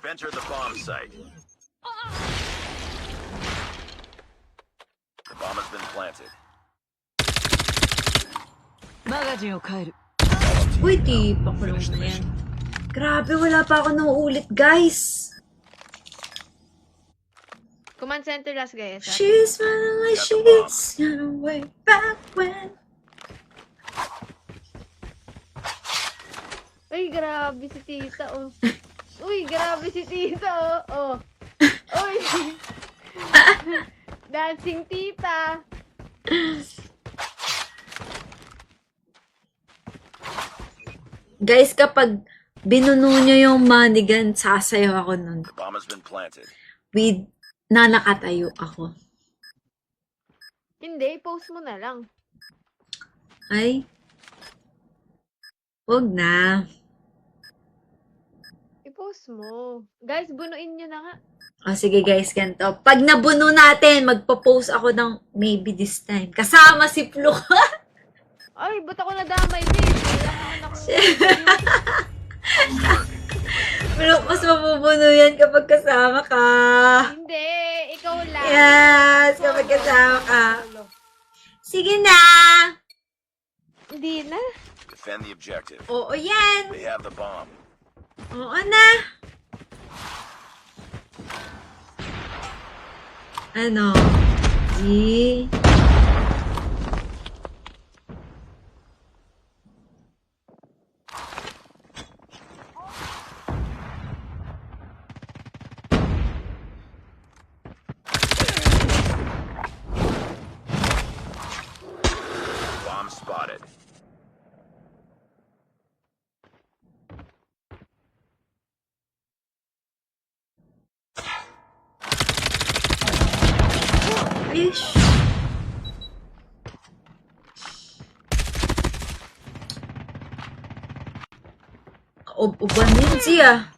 entered the bomb site. The bomb has been planted. マガジンを変える。 Uy, di pa ko lang na yan. Grabe, wala pa ako nauulit, guys. Command center last guys. She's smiling like she's gonna way back when. Uy, grabe si tita, oh. Uy, grabe si tita, oh. Uy. Dancing tita. Guys, kapag binuno nyo yung manigan, sasayaw ako nun. The bomb has been planted. With nanakatayo ako. Hindi, post mo na lang. Ay. Huwag na. I-post mo. Guys, bunuin nyo na nga. O sige guys, ganito. Pag nabuno natin, magpo-post ako ng maybe this time. Kasama si Flo. Ay, ba't ako nadamay, babe? Wala naman ako. Flo, mas mabubuno yan kapag kasama ka. Hindi, ikaw lang. Yes, kapag kasama ka. Sige na. Hindi na. Defend the objective. Oo yan. They have the bomb. Oo na. Ano? G. Bomb spotted. Ish. Uban yun siya.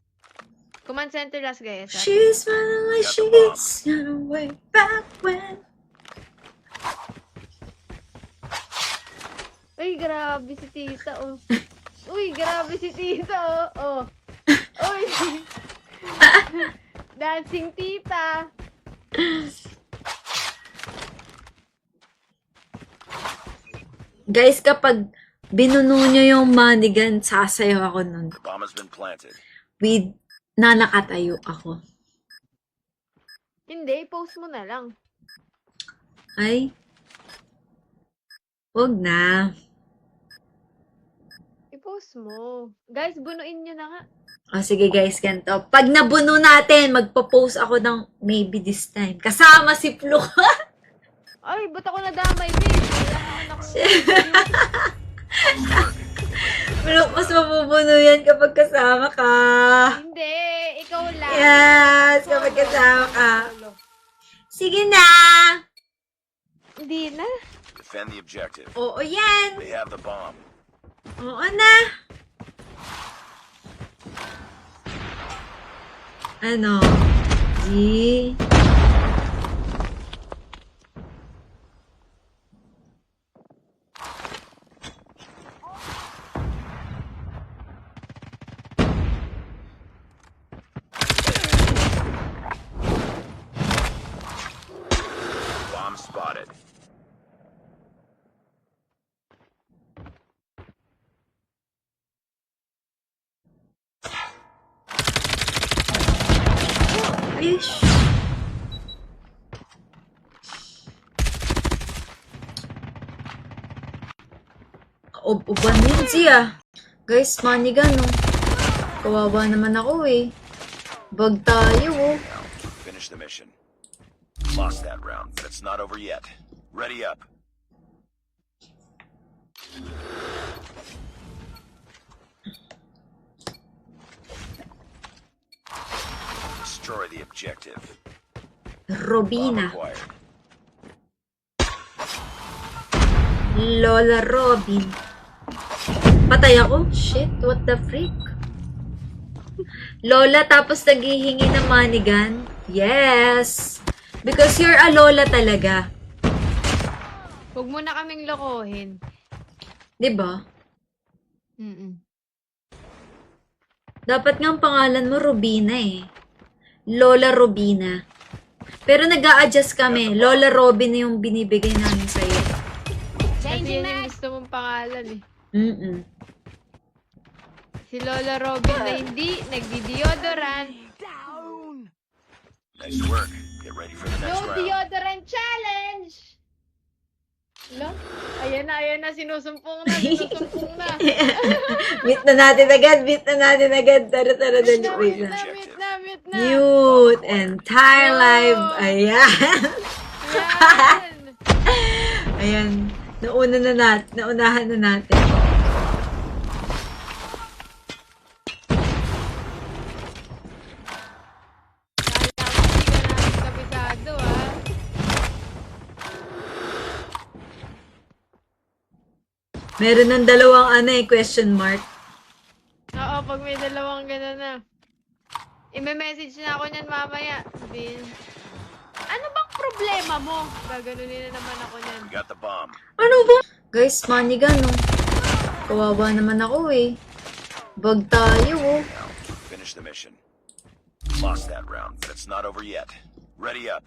Command center last guys. She's smiling like she's gonna way back when. Uy, grabe si tita, oh. Uy, grabe si tita, oh. Uy. Dancing tita. Guys, kapag binuno nyo yung manigan, sasayaw ako nun. The bomb has been planted. With nanakatayo ako. Hindi, post mo na lang. Ay. Huwag na. I-post mo. Guys, bunuin nyo na nga. O sige guys, ganito. Pag nabuno natin, magpo-post ako ng maybe this time. Kasama si Flo. Ay, ba't ako nadamay, babe? Wala naman ako. Flo, mas mabubuno yan kapag kasama ka. Hindi, ikaw lang. Yes, kapag kasama ka. Sige na. Hindi na. Defend the objective. Oo yan. They have the bomb. Oo na. Ano? G. Bomb spotted. Ish. Uban yun siya. Guys, manigan, no? Kawawa naman ako, eh. Bag tayo, oh. Finish the mission. Lost that round, but it's not over yet. Ready up. Destroy the objective. Bomb Robina. acquired. Lola Robin. Patay ako? Shit, what the freak? Lola, tapos naghihingi ng manigan? Yes! Because you're a Lola talaga. Huwag mo na kaming lokohin. 'Di ba? Mm-mm. Dapat nga ang pangalan mo Robina eh. Lola Robina. Pero nag-a-adjust kami. Lola Robin na yung binibigay namin sa'yo. Kasi yun yung gusto mong pangalan eh. Mm-mm. Si Lola Robin na hindi nagdi-deodorant. Nice work. Get ready for the next No round. deodorant challenge! Lo? Ayan na, sinusumpong na. Meet na natin agad. Tara, dali. Wait lang. Meet na. Mute. Entire live. Ayan. Yan. Ayan. Naunahan na natin. Kabisado ah. Meron ng dalawang question mark. Oo, pag may dalawang gano'n na. I-message na ako niyan mamaya. Sabihin, ano bang problema mo? Gaganunin na naman ako niyan. We got the bomb. Ano ba? Guys, manigan, no? Kawawa naman ako, eh. Bag tayo, oh. Now, finish the mission. Lost that round, but it's not over yet. Ready up.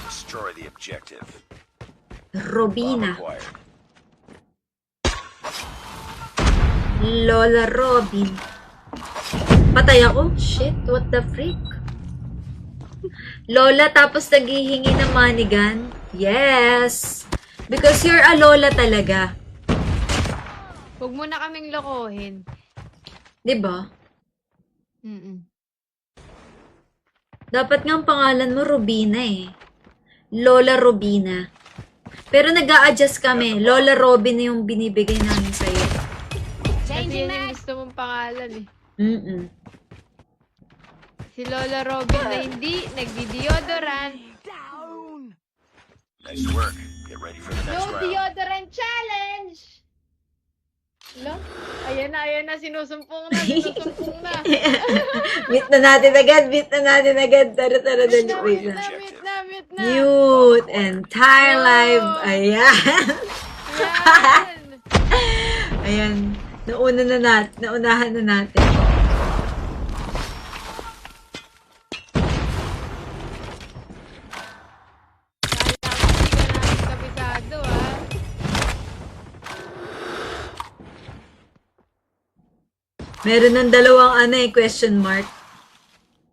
Destroy the objective. Bomb Robina. acquired. Lola Robin. Patay ako? Shit, what the freak? Lola, tapos naghihingi ng manigan? Yes! Because you're a Lola talaga. Huwag mo na kaming lokohin. 'Di ba? Mm-mm. Dapat nga ang pangalan mo Robina eh. Lola Robina. Pero nag-a-adjust kami. Lola Robin na yung binibigay namin sa'yo. Kasi yun yung gusto mong pangalan eh. Mm-mm. Si Lola Robin na hindi nagdi-deodorant. Nice work. Get ready for the next No round. deodorant challenge! Lo? Ayan na, sinusumpong na. Meet na natin agad. Tara, dali. Wait lang. Meet na. Mute. Entire live. Ayan. Yan. Ayan. Naunahan na natin. Kabisado ah. Meron ng dalawang question mark.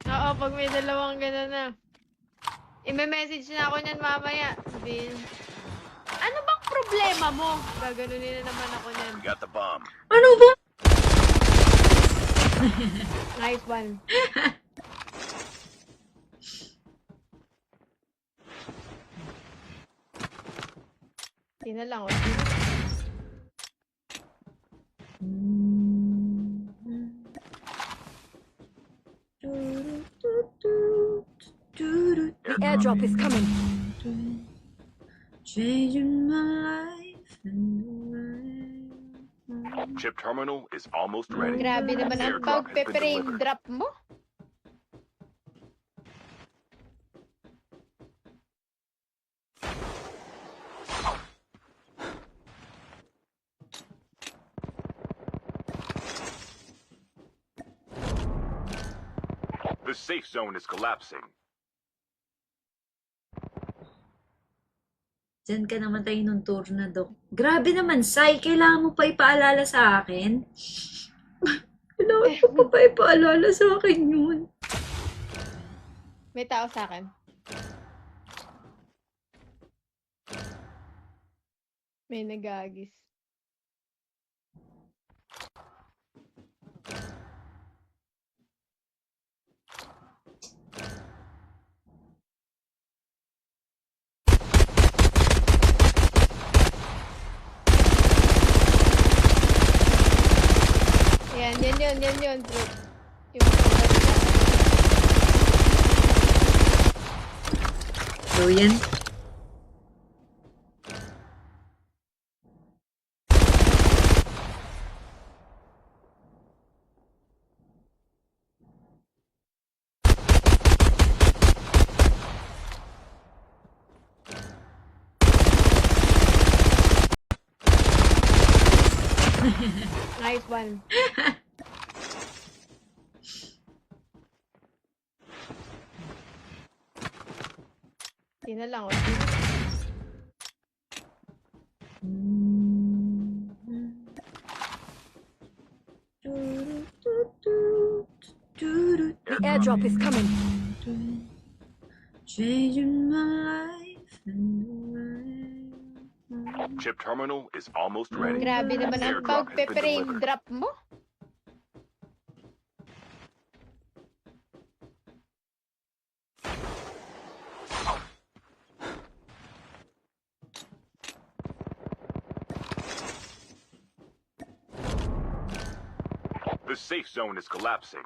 Oo, pag may dalawang gano'n na. I-message na ako niyan mamaya. Sabihin, ano bang problema mo? Gaganunin na naman ako niyan. We got the bomb. Ano ba? Nice one. Tina lang, oh. The airdrop is coming. Changing my life and Chip terminal is almost ready. Grabe naman ang Airdrop has been pag-frame delivered. drop mo. The safe zone is collapsing. Diyan ka namatay nung tornado. Grabe naman, Sai. Kailangan mo pa ipaalala sa akin? Kailangan mo pa ipaalala sa akin yun. May tao sa akin. May nagagis. Yan yun, bro. So, yan. Nice one. Hindi na lang. Oh. The airdrop is coming. Changing my life and the way. Chip terminal is almost ready. Grabe naman ang Airdrop has been pag-frame delivered. drop mo. The safe zone is collapsing.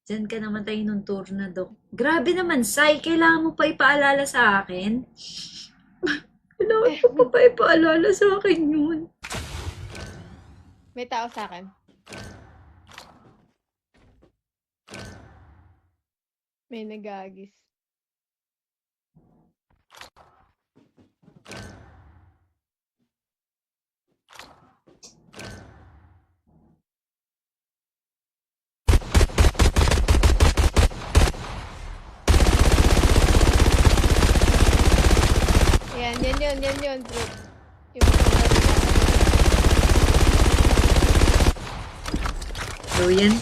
Diyan ka namatay nung tornado. Grabe naman, Sai. Kailangan mo pa ipaalala sa akin? Kailangan mo pa ipaalala sa akin yun. May tao sa akin. May nagagis. Yan yun, bro. Yung So, yan.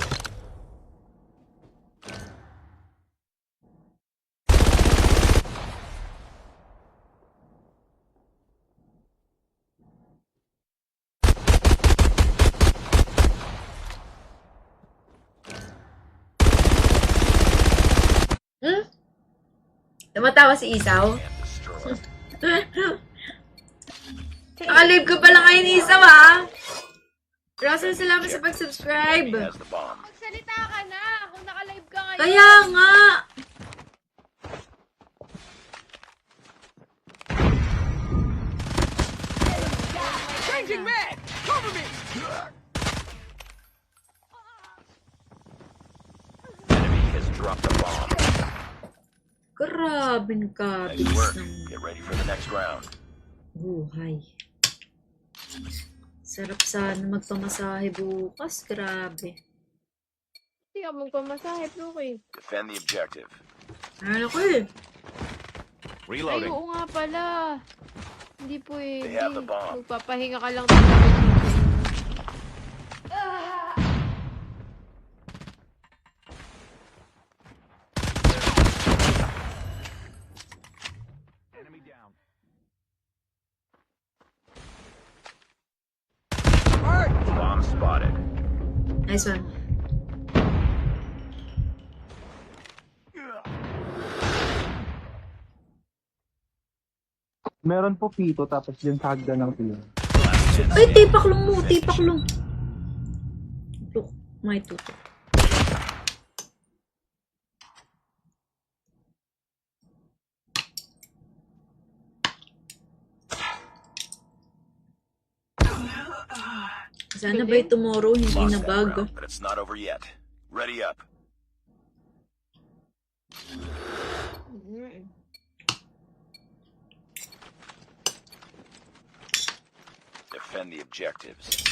Tumatawa si Isaw. And destroy. Nakalive ko pala ngayon, Isaw, ha? Russell, salamat sa pag-subscribe. He has the bomb. magsalita ka na kung naka-live ka ngayon. Kaya nga. Enemy has dropped the bomb. Grabing Nice kabis work. ng Get ready for the next round. buhay. Sarap sana magpamasahe bukas. Grabe. Hindi ka magpamasahe, Floki. Defend the objective. Ano ko eh. Ay, oo nga pala. Hindi pwede. They have the bomb. Magpapahinga ka lang talaga dito. Enemy down. Bomb spotted. Nice one. Meron po pito tapos yung tagda ng pito. Ay, tipaklong mo. Tipaklong. Look, may tuto. Sana ba'y tomorrow hindi Lost na that bag? round, but it's not over yet. Ready up. Defend the objectives.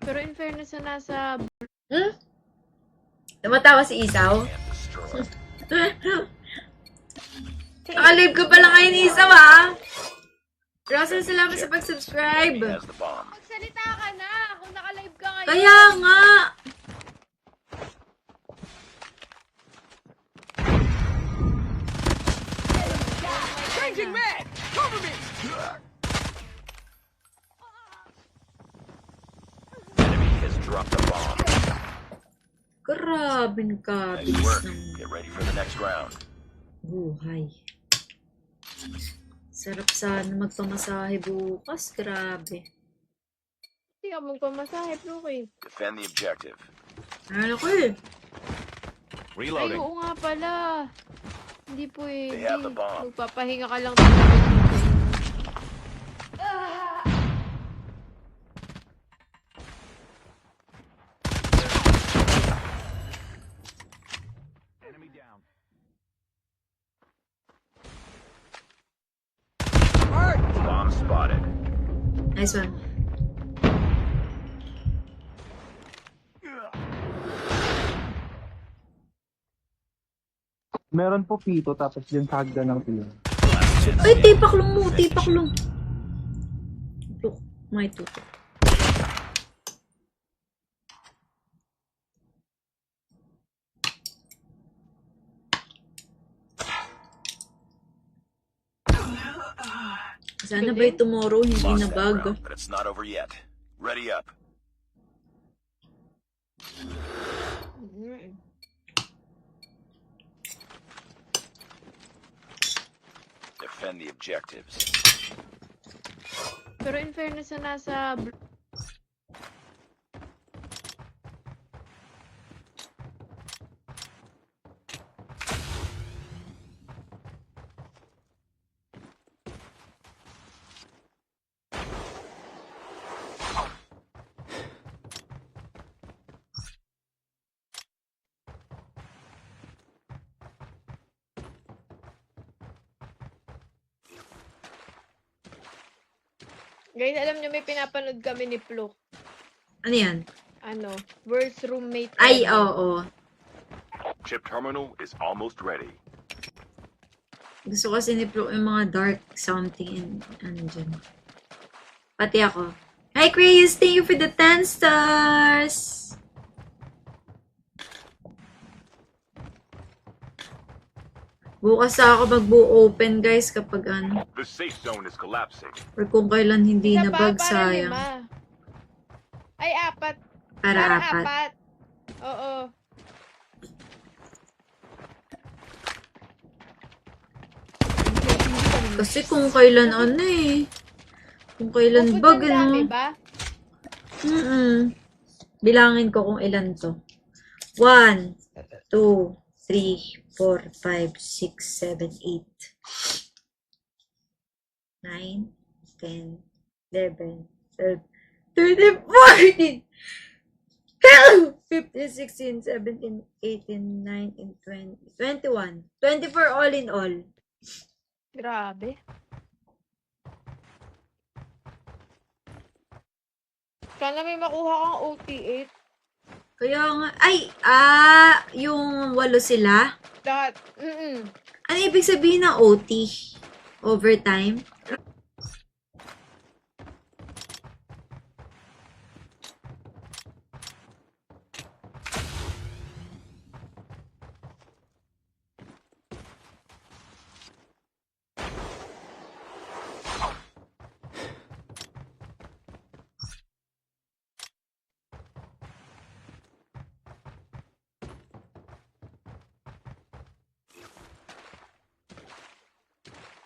Pero in fairness na nasa... Tumatawa si Isaw. And destroy. Nakalive ko pala ngayon, Isaw, ha? Russell, salamat sa pag-subscribe. He has the bomb. Magsalita ka na kung naka-live ka ngayon. Kaya nga. Enemy has dropped the bomb. Grabing Nice kabis work. ng Get ready for the next round. buhay. Sarap sana magpamasahe bukas. Grabe. Hindi ka magpamasahe, Floki. Defend the objective. Ano ko eh. Ay, oo nga pala. Hindi pwede. They have the bomb. Magpapahinga ka lang talaga dito. Enemy down. Bomb spotted. Nice one. Meron po pito tapos yung hagdan ng team. Ay, tipaklong mo, tipaklong. Look, may tuto. Sana ba'y tomorrow hindi Lost na that bug? round, but it's not over yet. Ready up. Defend the objectives. Pero in fairness na nasa... Guys, alam nyo, may pinapanood kami ni Flo. Ano yan? Ano? Worst roommate Ay, ever. oo. Chip terminal is almost ready. Gusto kasi ni Flo yung mga dark something and ano dyan. Pati ako. Hi, Chris! Thank you for the 10 stars! Bukas ako mag-open guys kapag ano. The safe zone is collapsing. Or kung kailan hindi Isa na pa, bug, para sayang. 5. Ay, 4. Para apat. Oo. Kasi kung kailan ano eh. Kung kailan bug, Pupunta dami ano. ba? Bilangin ko kung ilan to. 1, 2, 3, 4, 5, 6, 7, 8, 9, 10, 11, 12, 13, 14, 15, 16, 17, 18, 19, 20, 21, 24 all in all. Grabe. Sana may makuha kang OT8. Kaya nga, ay, yung 8 sila. Lahat. Ano ibig sabihin ng OT? Overtime?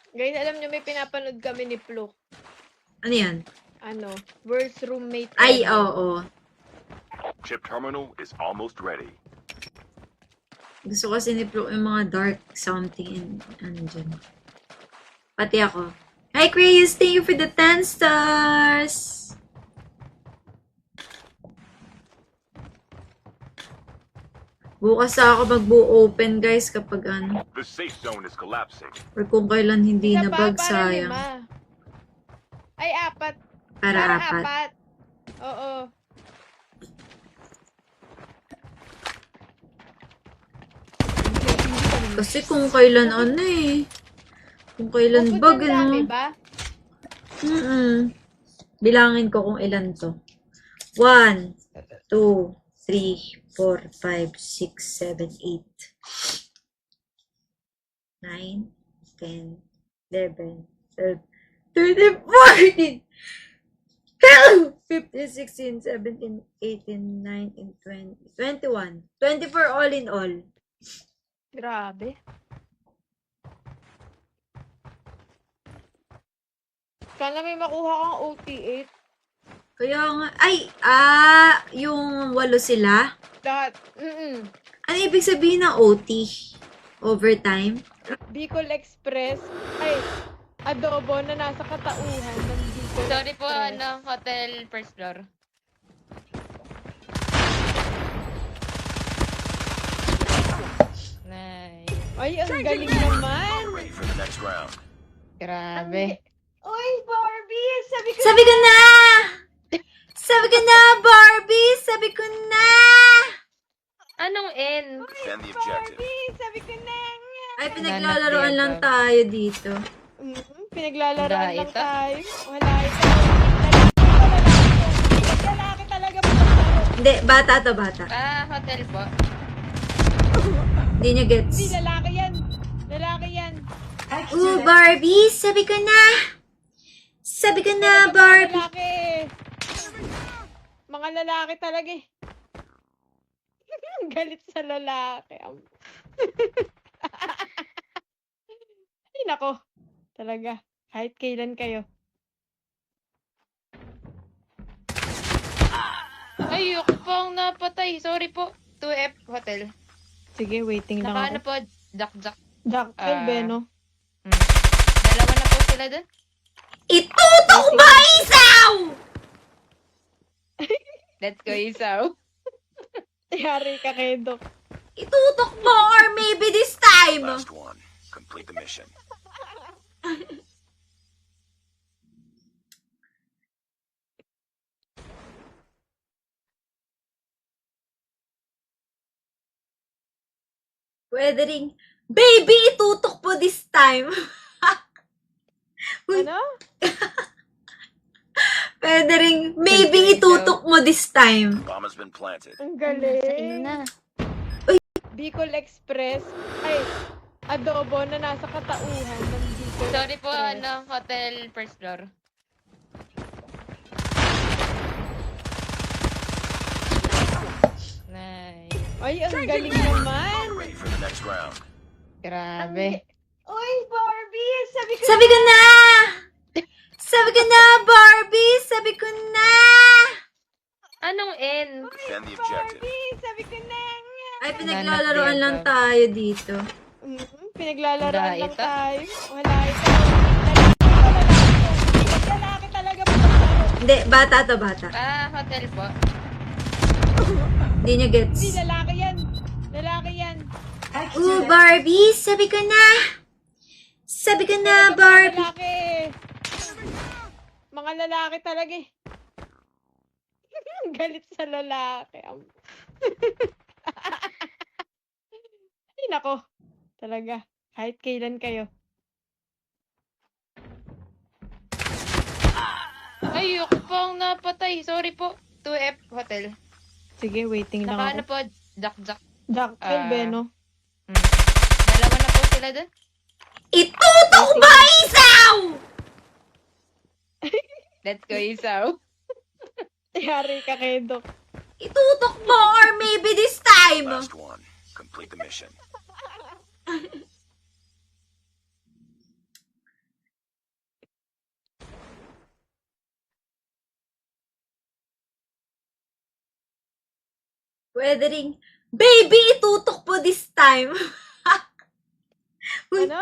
Guys, alam nyo, may pinapanood kami ni Flo. Ano yan? Ano? Worst roommate Ay, ever. oo. Chip terminal is almost ready. Gusto kasi ni Flo yung mga dark something and ano dyan. Pati ako. Hi, Chris! Thank you for the 10 stars! Bukas ako mag-open guys kapag ano. The safe zone is collapsing. Or kung kailan hindi Isa na pa, bug, para sayang. 5. Ay, 4. Para apat. Oo. Kasi kung kailan ano eh. Kung kailan bug, Pupunta dami ano. ba? Bilangin ko kung ilan to. 1, 2, 3, 4, 5, 6, 7, 8, 9, 10, 11, 12, 13, 14, 15, 16, 17, 18, 19, 20, 21, 24 all in all. Grabe. Sana may makuha kang OT8. Kaya nga, ay, yung 8 sila. Lahat. Ano ibig sabihin ng OT? Overtime? Bicol Express. Ay, adobo na nasa katauhan ng Bicol Sorry po, Express. hotel first floor. Nice. Ay, ang galing naman. Ready for the next round. Grabe. Uy, Barbie! Sabi ko Sabi ko na! Sabi ko na, Barbie! Sabi ko na! Anong N? Defend the objective. Sabi ko na nga. Ay, pinaglalaroan lang tayo dito. Pinaglalaroan Wala lang ito. tayo. Wala ito. Lalaki talaga po. Hindi, bata to, bata. Hotel po. Hindi niya gets. Hindi, lalaki yan. Lalaki yan. Ooh, Barbie! Sabi ko na! Sabi ko na, Barbie! Lalaki. Mga lalaki talaga eh. Galit sa lalaki. Ay, nako. Talaga. Kahit kailan kayo. Ayoko pong napatay. Sorry po. 2F Hotel. Sige, waiting lang Naka ano ako. po? Jack. Jackal, Beno. Dalawa na po sila dun. Itutok ba, isaw? Let's go, Isaw. Yari ka, Kedo. Itutok mo or maybe this time? Last one. Complete the mission. Pwede ring, baby, itutok po this time. Uy. Ano? Pwede ring, maybe itutok mo this time. Bomb has been planted. Ang Sa galing. ina. Bicol Express. Ay, adobo na nasa katauhan ng Bicol Sorry po, Express. hotel first floor. Nice. Ay, ang galing naman. Ready for the next round. Grabe. Oy, Barbie! Sabi ko Sabi ko na! Sabi ko na, Barbie! Sabi ko na! Anong N? Defend the objective. Sabi ko na nga. Ay, pinaglalaroan lang tayo dito. Pinaglalaroan Wala lang ito. tayo. Wala ito. Lalaki talaga po. Hindi, bata to, bata. Hotel po. Hindi niya gets. Hindi, lalaki yan. Lalaki yan. Ooh, Barbie! Sabi ko na! Sabi ko na, Barbie! Lalaki. Mga lalaki talaga eh. Galit sa lalaki. Ay, nako. Talaga. Kahit kailan kayo. Ayoko pong napatay. Sorry po. 2F Hotel. Sige, waiting lang Naka ano ako. po? Jack. Jackal, Beno. Dalawa na po sila dun. Itutok ba, isaw? Let's go, Isaw. Yari ka, Kedo. Itutok mo or maybe this time? Last one. Complete the mission. Pwede ring, baby, itutok po this time. Uy. Ano?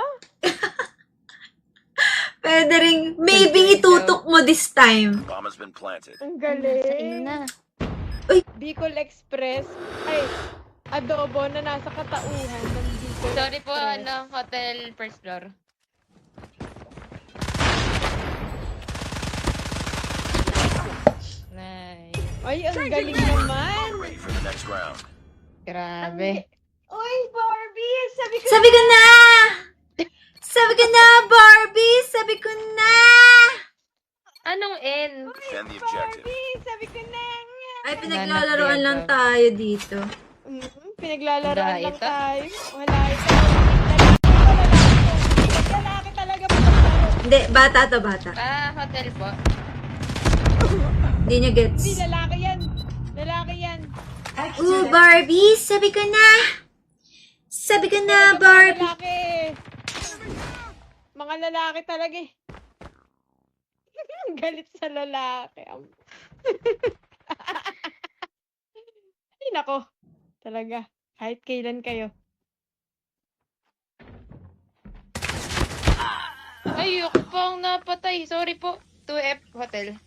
Pwede ring, maybe itutok mo this time. Bomb has been planted. Ang Sa galing. ina. Bicol Express. Ay, adobo na nasa katauhan ng Bicol Sorry po, Express. hotel first floor. Nice. Ay, ang galing naman. Ready for the next round. Grabe. Oy, Barbie! Sabi ko Sabi ko na! Sabi ko na, Barbie! Sabi ko na! Anong N? Defend the objective. Sabi ko na nga. Ay, pinaglalaroan lang tayo dito. Pinaglalaroan Wala lang ito. tayo. Wala ito. Lalaki talaga po. Hindi, bata to, bata. Hotel po. Hindi niya gets. Hindi, lalaki yan. Lalaki yan. Ooh, Barbie! Sabi ko na! Sabi ko na, Barbie! Lalaki. Mga lalaki talaga eh. Galit sa lalaki. Ay, nako. Talaga. Kahit kailan kayo. Ayoko pong napatay. Sorry po. 2F Hotel.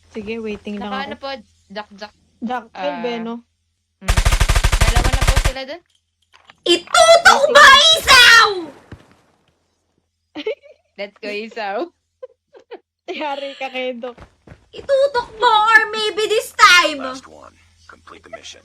Sige, waiting lang Naka ako. ano po? Jack. Jackal, Beno. Dalawa na po sila dun. Itutok ba, isaw? Let's go, Isaw. Yari ka, Kedo. Itutok mo or maybe this time. Last one. Complete the mission.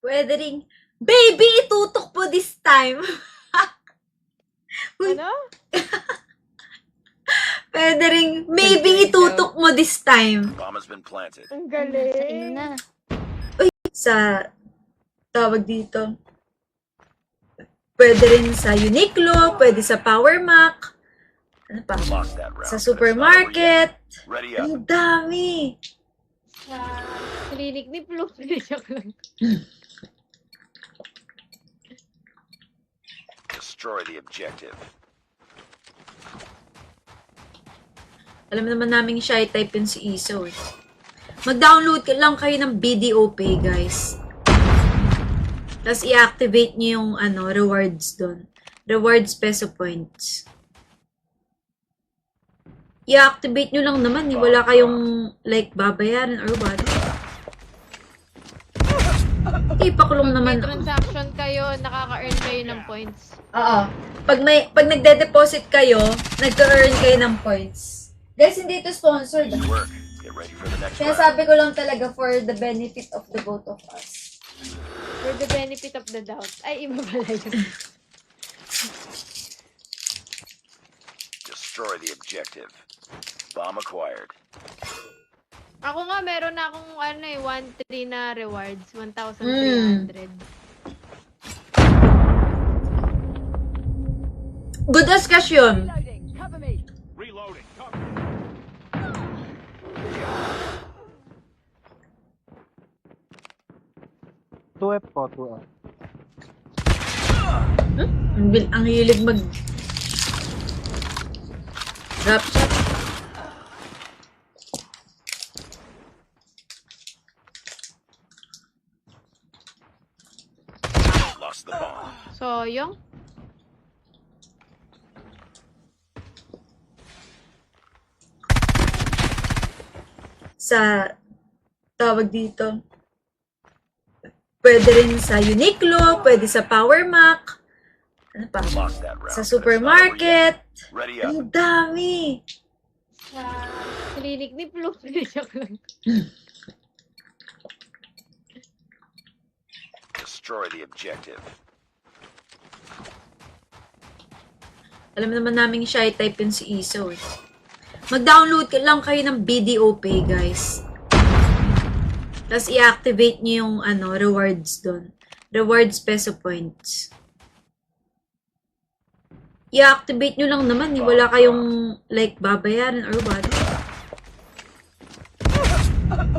Pwede ring, baby, itutok mo this time. Ano? Pwede ring, maybe itutok mo this time. Bomb has been planted. Ang Sa galing. ina. Sa, tawag dito. Pwede rin sa Uniqlo, pwede sa Power Mac. Ano pa? Lost that round. Sa but it's not over yet. supermarket. Ready up. Ang dami. Sa clinic ni Flo. Joke lang. Destroy the objective. Alam naman namin shy type yun si Iso eh. Mag-download lang kayo ng BDO Pay, guys. Tapos i-activate nyo yung rewards doon. Rewards peso points. I-activate nyo lang naman eh. Wala kayong like babayaran or what. Ipakulong May naman ako. transaction kayo, nakaka-earn kayo ng points. Oo. Pag nagde-deposit kayo, nagka-earn kayo ng points. Guys, hindi ito sponsored. Nice work. Get ready for the next Kaya round. sabi ko lang talaga for the benefit of the both of us. For the benefit of the doubt. Ay, iba pala yun. Destroy the objective. Bomb acquired. Ako nga, meron na akong 1-3 na rewards. 1,300. Good discussion. Reloading. Cover. 2F po, 2F. Ang hilig mag drop shot. Lost the bomb. So, yung Sa tawag dito. Pwede rin sa Uniqlo, pwede sa Power Mac. Ano pa? Lost that round. Sa but it's not over yet. supermarket. Ready up. Ang dami. sa clinic ni Flo. Joke lang. Destroy the objective. Alam naman namin shy type yun si Iso eh. Mag-download lang kayo ng BDO Pay, guys. Tapos i-activate nyo yung rewards doon. Rewards peso points. I-activate nyo lang naman eh. Wala kayong like babayaran or what.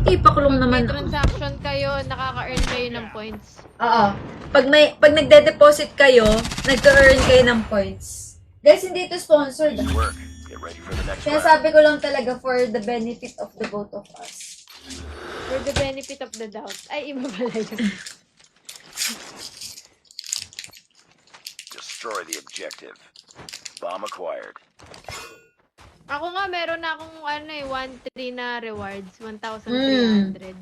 Ipakulong May naman ako. transaction kayo, nakaka-earn kayo ng points. Oo. Pag nagde-deposit kayo, nagka-earn kayo ng points. Guys, hindi ito sponsored. Nice work. Get ready for the next Kaya round. sabi ko lang talaga for the benefit of the both of us. For the benefit of the doubt. Ay, iba pala yun. Destroy the objective. Bomb acquired. Ako nga, meron na akong 1-3 na rewards. 1,300.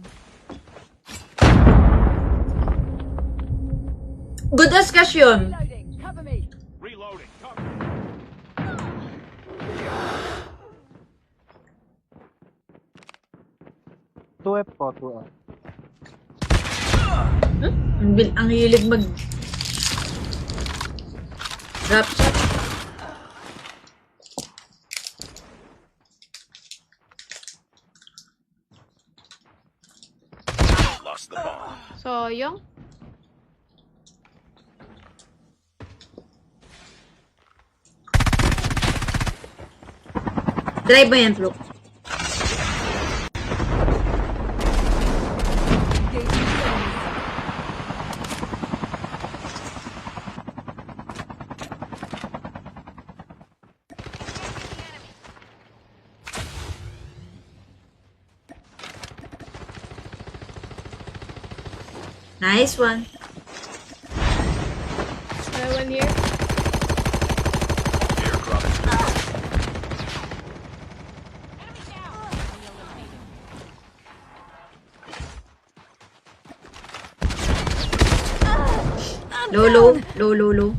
Good discussion. Reloading. Cover. Two F po, 2F. Ang hilig mag drop shot. Lost the bomb. So, yung Drive mo yan, Flo. Nice one. one here. Airdrop has been Low, low, low, low, low.